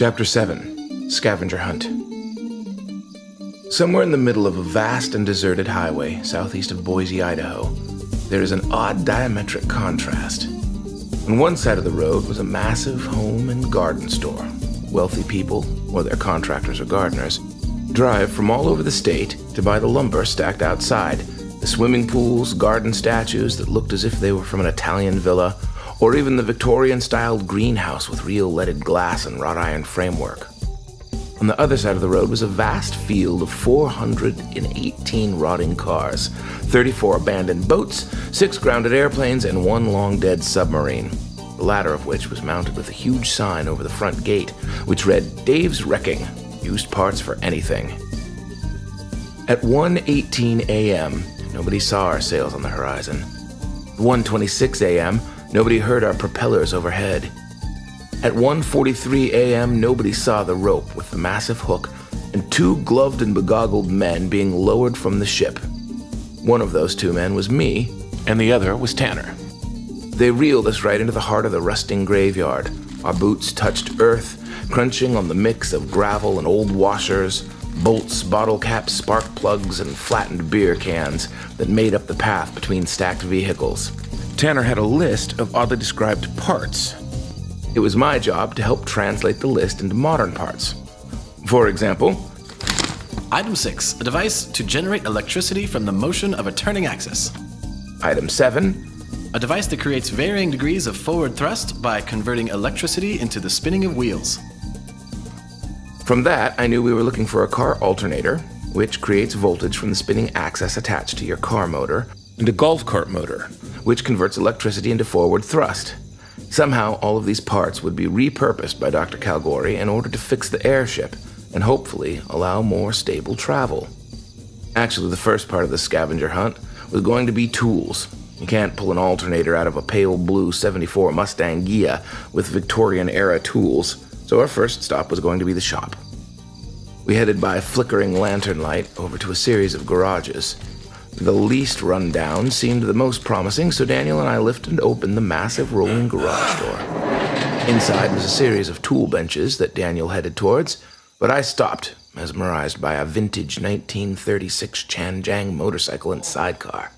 Chapter 7. Scavenger Hunt. Somewhere in the middle of a vast and deserted highway southeast of Boise, Idaho, there is an odd diametric contrast. On one side of the road was a massive home and garden store. Wealthy people, or their contractors or gardeners, drive from all over the state to buy the lumber stacked outside, the swimming pools, garden statues that looked as if they were from an Italian villa, or even the Victorian-styled greenhouse with real leaded glass and wrought iron framework. On the other side of the road was a vast field of 418 rotting cars, 34 abandoned boats, 6 grounded airplanes, and 1 long-dead submarine, the latter of which was mounted with a huge sign over the front gate, which read, "Dave's Wrecking, used parts for anything." At 1:18 a.m., nobody saw our sails on the horizon. At 1:26 a.m., nobody heard our propellers overhead. At 1:43 a.m., nobody saw the rope with the massive hook and 2 gloved and begoggled men being lowered from the ship. One of those 2 men was me, and the other was Tanner. They reeled us right into the heart of the rusting graveyard. Our boots touched earth, crunching on the mix of gravel and old washers, bolts, bottle caps, spark plugs, and flattened beer cans that made up the path between stacked vehicles. Tanner had a list of oddly described parts. It was my job to help translate the list into modern parts. For example, Item 6, a device to generate electricity from the motion of a turning axis. Item 7, A device that creates varying degrees of forward thrust by converting electricity into the spinning of wheels. From that, I knew we were looking for a car alternator, which creates voltage from the spinning axis attached to your car motor, and a golf cart motor, which converts electricity into forward thrust. Somehow, all of these parts would be repurposed by Dr. Calgary in order to fix the airship and hopefully allow more stable travel. Actually, the first part of the scavenger hunt was going to be tools. You can't pull an alternator out of a pale blue 74 Mustang Ghia with Victorian-era tools, so our first stop was going to be the shop. We headed by a flickering lantern light over to a series of garages. The least run-down seemed the most promising, so Daniel and I lifted open the massive rolling garage door. Inside was a series of tool benches that Daniel headed towards, but I stopped, mesmerized by a vintage 1936 Chanjang motorcycle and sidecar.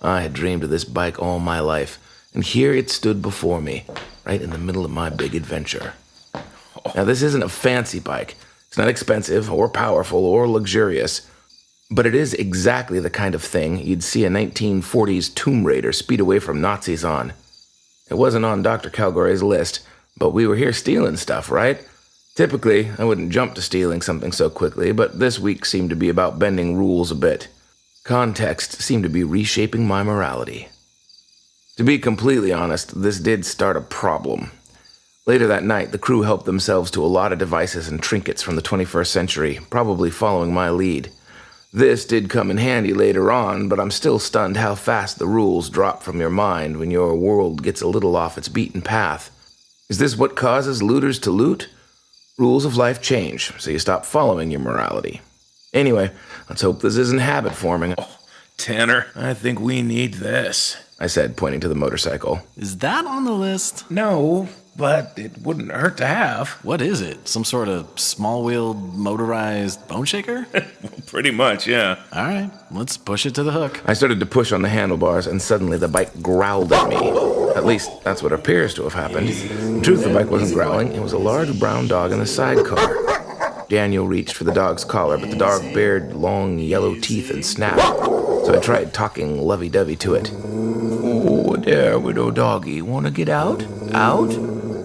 I had dreamed of this bike all my life, and here it stood before me, right in the middle of my big adventure. Now, this isn't a fancy bike. It's not expensive or powerful or luxurious, but it is exactly the kind of thing you'd see a 1940s Tomb Raider speed away from Nazis on. It wasn't on Dr. Calgary's list, but we were here stealing stuff, right? Typically, I wouldn't jump to stealing something so quickly, but this week seemed to be about bending rules a bit. Context seemed to be reshaping my morality. To be completely honest, this did start a problem. Later that night, the crew helped themselves to a lot of devices and trinkets from the 21st century, probably following my lead. This did come in handy later on, but I'm still stunned how fast the rules drop from your mind when your world gets a little off its beaten path. Is this what causes looters to loot? Rules of life change, so you stop following your morality. Anyway, let's hope this isn't habit forming. Oh, Tanner, I think we need this, I said, pointing to the motorcycle. Is that on the list? No, but it wouldn't hurt to have. What is it? Some sort of small-wheeled, motorized bone shaker? Pretty much, yeah. All right, let's push it to the hook. I started to push on the handlebars, and suddenly the bike growled at me. At least, that's what appears to have happened. In truth, the bike wasn't growling. It was a large brown dog in the sidecar. Daniel reached for the dog's collar, but the dog bared long yellow teeth and snapped. So I tried talking lovey-dovey to it. "Oh, there, widow doggy. Want to get out? Out?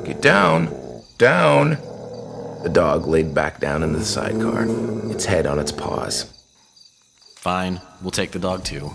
Get down. Down." The dog laid back down into the sidecar, its head on its paws. Fine, we'll take the dog too.